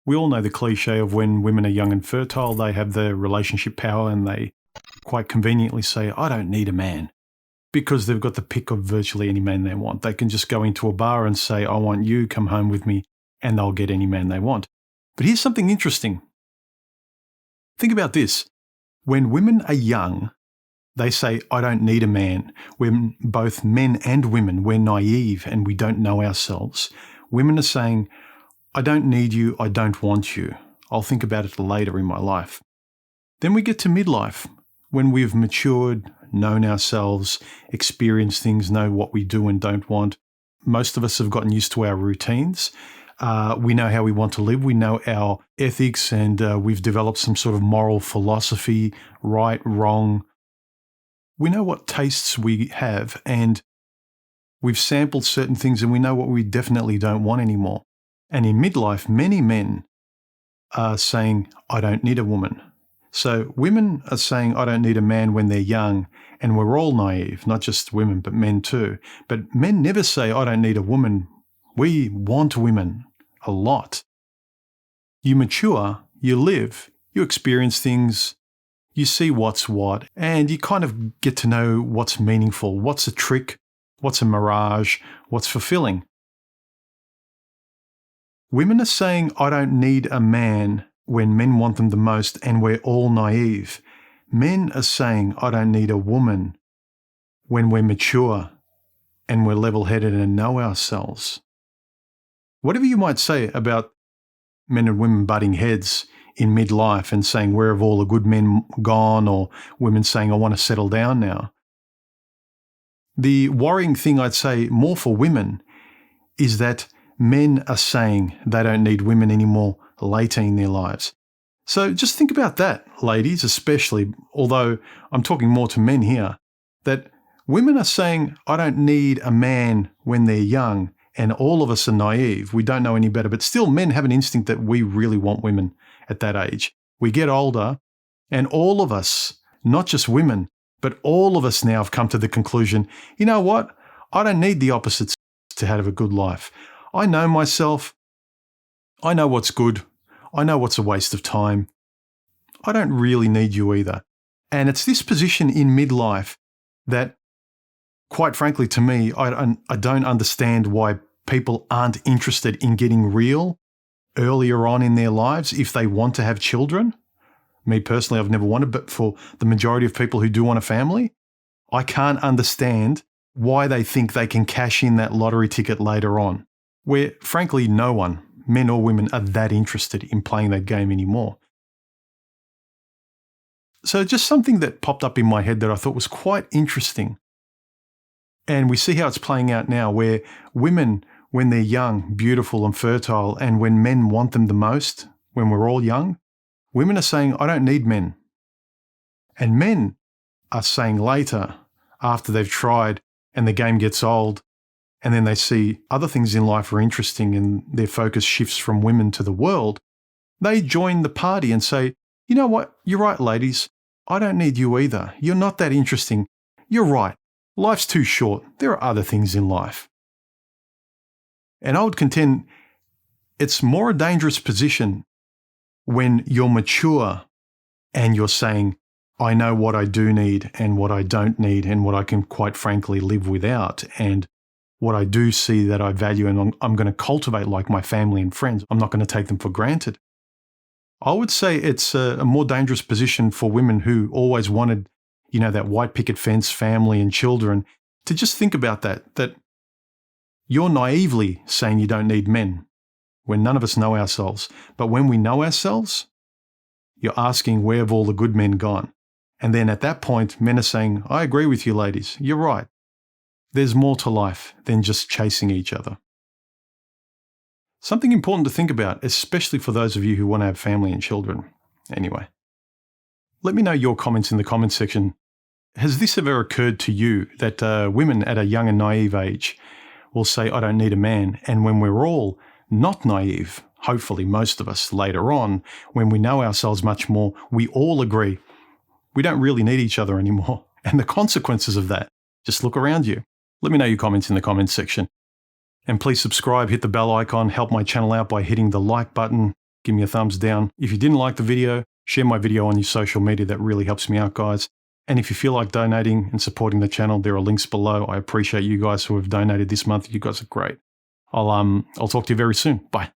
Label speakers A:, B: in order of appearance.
A: We all know the cliche of when women are young and fertile, they have the relationship power and they quite conveniently say, I don't need a man, because they've got the pick of virtually any man they want. They can just go into a bar and say, I want you, come home with me, and they'll get any man they want. But here's something interesting. Think about this. When women are young, they say, I don't need a man. When both men and women, we're naive and we don't know ourselves. Women are saying, I don't need you, I don't want you. I'll think about it later in my life. Then we get to midlife, when we've matured, known ourselves, experienced things, know what we do and don't want. Most of us have gotten used to our routines. We know how we want to live. We know our ethics, and we've developed some sort of moral philosophy, right, wrong. We know what tastes we have, and we've sampled certain things, and we know what we definitely don't want anymore. And in midlife, many men are saying, I don't need a woman. So women are saying, I don't need a man when they're young, and we're all naive, not just women, but men too. But men never say, I don't need a woman. We want women a lot. You mature, you live, you experience things, you see what's what, and you kind of get to know what's meaningful, what's a trick, what's a mirage, what's fulfilling. Women are saying, I don't need a man when men want them the most, and we're all naive. Men are saying, I don't need a woman when we're mature and we're level-headed and know ourselves. Whatever you might say about men and women butting heads in midlife and saying, where have all the good men gone? Or women saying, I want to settle down now. The worrying thing I'd say more for women is that men are saying they don't need women anymore later in their lives. So just think about that, ladies, especially, although I'm talking more to men here, that women are saying, I don't need a man when they're young, and all of us are naive. We don't know any better, but still men have an instinct that we really want women at that age. We get older, and all of us, not just women, but all of us now have come to the conclusion, you know what? I don't need the opposites to have a good life. I know myself. I know what's good. I know what's a waste of time. I don't really need you either. And it's this position in midlife that, quite frankly, to me, I don't understand why people aren't interested in getting real earlier on in their lives if they want to have children. Me personally, I've never wanted, but for the majority of people who do want a family, I can't understand why they think they can cash in that lottery ticket later on, where frankly no one, men or women, are that interested in playing that game anymore. So just something that popped up in my head that I thought was quite interesting. And we see how it's playing out now, where women, when they're young, beautiful and fertile, and when men want them the most, when we're all young, women are saying, I don't need men. And men are saying later, after they've tried and the game gets old, and then they see other things in life are interesting and their focus shifts from women to the world, they join the party and say, you know what, you're right, ladies, I don't need you either. You're not that interesting. You're right. Life's too short. There are other things in life. And I would contend it's more a dangerous position when you're mature and you're saying, I know what I do need and what I don't need and what I can quite frankly live without, and what I do see that I value and I'm going to cultivate, like my family and friends. I'm not going to take them for granted. I would say it's a more dangerous position for women who always wanted, that white picket fence, family and children, to just think about that you're naively saying you don't need men when none of us know ourselves. But when we know ourselves, you're asking, where have all the good men gone? And then at that point, men are saying, I agree with you, ladies. You're right. There's more to life than just chasing each other. Something important to think about, especially for those of you who want to have family and children. Anyway, let me know your comments in the comments section. Has this ever occurred to you that women at a young and naive age will say, I don't need a man, and when we're all not naive, hopefully most of us later on, when we know ourselves much more, we all agree we don't really need each other anymore. And the consequences of that, just look around you. Let me know your comments in the comments section. And please subscribe, hit the bell icon, help my channel out by hitting the like button, give me a thumbs down. If you didn't like the video, share my video on your social media. That really helps me out, guys. And if you feel like donating and supporting the channel, there are links below. I appreciate you guys who have donated this month. You guys are great. I'll talk to you very soon. Bye.